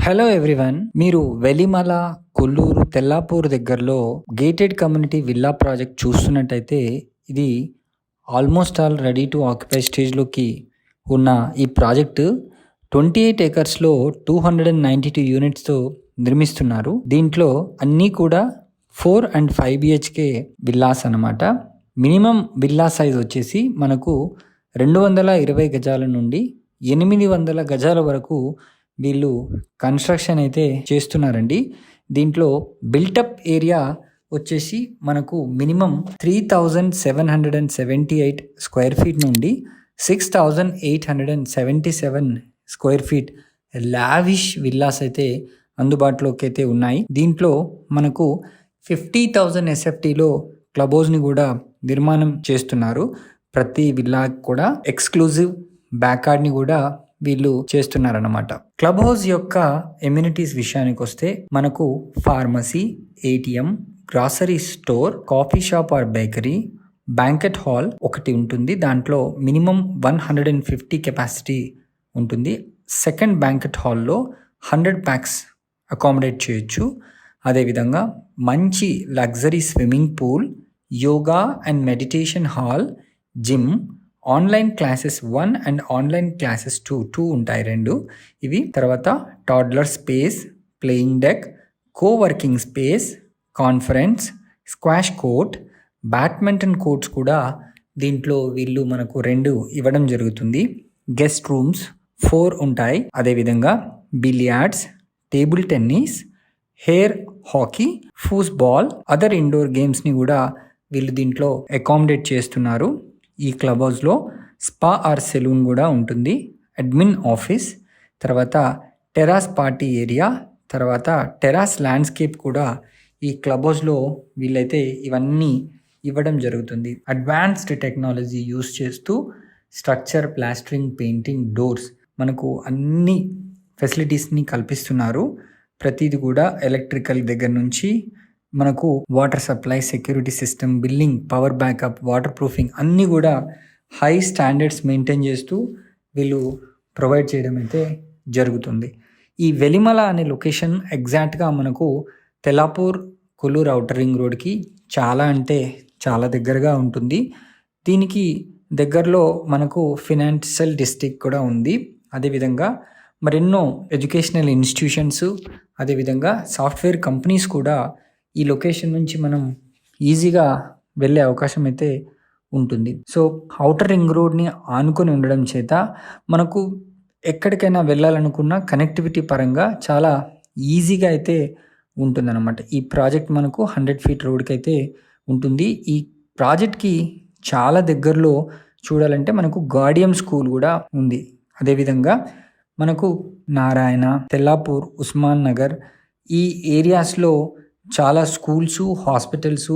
Hello everyone, మీరు వెలిమల, కొల్లూరు, తెల్లాపూర్ దగ్గరలో gated community villa project చూస్తున్నట్టయితే ఇది almost all ready to occupy స్టేజ్లోకి ఉన్న ఈ ప్రాజెక్టు 28 ఏకర్స్లో 292 యూనిట్స్తో నిర్మిస్తున్నారు. దీంట్లో అన్నీ కూడా 4 and 5 BHK విల్లాస్ అన్నమాట. మినిమం విల్లా సైజ్ వచ్చేసి మనకు 220 గజాల నుండి 800 గజాల వరకు వీళ్ళు కన్స్ట్రక్షన్ అయితే చేస్తున్నారండి. దీంట్లో బిల్టప్ ఏరియా వచ్చేసి మనకు మినిమం 3778 స్క్వేర్ ఫీట్ నుండి 6877 స్క్వేర్ ఫీట్ లావిష్ విల్లాస్ అయితే అందుబాటులోకి అయితే ఉన్నాయి. దీంట్లో మనకు 50,000 SFTలో క్లబ్ హౌస్ని కూడా నిర్మాణం చేస్తున్నారు. ప్రతి విల్లా కూడా ఎక్స్క్లూజివ్ బ్యాక్యార్డ్ని కూడా వీళ్ళు చేస్తున్నారన్నమాట. క్లబ్ హౌస్ యొక్క ఎమ్యూనిటీస్ విషయానికి వస్తే మనకు pharmacy, ATM, grocery store, coffee shop or bakery, banquet hall ఒకటి ఉంటుంది. దాంట్లో మినిమం 150 కెపాసిటీ ఉంటుంది. సెకండ్ బ్యాంకెట్ హాల్లో 100 ప్యాక్స్ అకామిడేట్ చేయొచ్చు. అదేవిధంగా మంచి luxury swimming pool, yoga and meditation hall, gym, online classes 1 and online classes 2 ఉంటాయి 2 ఇవి. తర్వాత toddler space, playing deck, coworking space, conference, squash court, badminton courts కూడా దీంట్లో వీళ్ళు మనకు 2 ఇవ్వడం జరుగుతుంది. గెస్ట్ రూమ్స్ 4 ఉంటాయి. అదేవిధంగా billiards, table tennis, air hockey, football, other indoor గేమ్స్ని కూడా వీళ్ళు దీంట్లో అకామిడేట్ చేస్తున్నారు. ఈ క్లబ్ హౌస్లో స్పా ఆర్ సెలూన్ కూడా ఉంటుంది, అడ్మిన్ ఆఫీస్, తర్వాత టెరాస్ పార్టీ ఏరియా, తర్వాత టెరాస్ ల్యాండ్స్కేప్ కూడా ఈ క్లబ్ హౌస్లో వీళ్ళైతే ఇవన్నీ ఇవ్వడం జరుగుతుంది. అడ్వాన్స్డ్ టెక్నాలజీ యూస్ చేస్తూ స్ట్రక్చర్, ప్లాస్టరింగ్, పెయింటింగ్, డోర్స్ మనకు అన్ని ఫెసిలిటీస్ని కల్పిస్తున్నారు. ప్రతిది కూడా ఎలక్ట్రికల్ దగ్గర నుంచి మనకు water supply, security system, building, power backup, water proofing అన్నీ కూడా హై స్టాండర్డ్స్ మెయింటైన్ చేస్తూ వీళ్ళు ప్రొవైడ్ చేయడం అయితే జరుగుతుంది. ఈ వెలిమల అనే లొకేషన్ ఎగ్జాక్ట్గా మనకు తెల్లాపూర్, కొల్లూరు ఔటర్ రింగ్ రోడ్కి చాలా అంటే చాలా దగ్గరగా ఉంటుంది. దీనికి దగ్గరలో మనకు ఫినాన్షియల్ డిస్ట్రిక్ట్ కూడా ఉంది. అదేవిధంగా మరెన్నో ఎడ్యుకేషనల్ ఇన్స్టిట్యూషన్స్, అదేవిధంగా సాఫ్ట్వేర్ కంపెనీస్ కూడా ఈ లొకేషన్ నుంచి మనం ఈజీగా వెళ్ళే అవకాశం అయితే ఉంటుంది. సో ఔటర్ రింగ్ రోడ్ని ఆనుకొని ఉండడం చేత మనకు ఎక్కడికైనా వెళ్ళాలనుకున్న కనెక్టివిటీ పరంగా చాలా ఈజీగా అయితే ఉంటుందన్నమాట. ఈ ప్రాజెక్ట్ మనకు 100 ఫీట్ రోడ్కి అయితే ఉంటుంది. ఈ ప్రాజెక్ట్కి చాలా దగ్గరలో చూడాలంటే మనకు గాడియం స్కూల్ కూడా ఉంది. అదేవిధంగా మనకు నారాయణ, తెల్లాపూర్, ఉస్మాన్ నగర్ ఈ ఏరియాస్లో చాలా స్కూల్స్, హాస్పిటల్స్,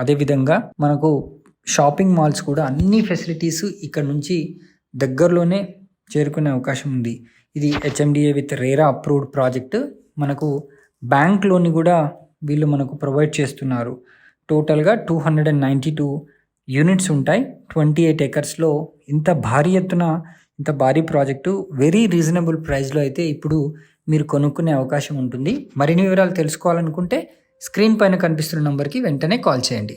అదేవిధంగా మనకు షాపింగ్ మాల్స్ కూడా అన్ని ఫెసిలిటీస్ ఇక్కడ నుంచి దగ్గరలోనే చేరుకునే అవకాశం ఉంది. ఇది HMDA with RERA approved project. మనకు బ్యాంక్ లోన్ కూడా వీళ్ళు మనకు ప్రొవైడ్ చేస్తున్నారు. టోటల్గా 292 యూనిట్స్ ఉంటాయి. 28 ఏకర్స్లో ఇంత భారీ ఎత్తున ఇంత భారీ ప్రాజెక్టు వెరీ రీజనబుల్ ప్రైస్లో అయితే ఇప్పుడు మీరు కొనుక్కునే అవకాశం ఉంటుంది. మరిన్ని వివరాలు తెలుసుకోవాలనుకుంటే స్క్రీన్ పైన కనిపిస్తున్న నంబర్కి వెంటనే కాల్ చేయండి.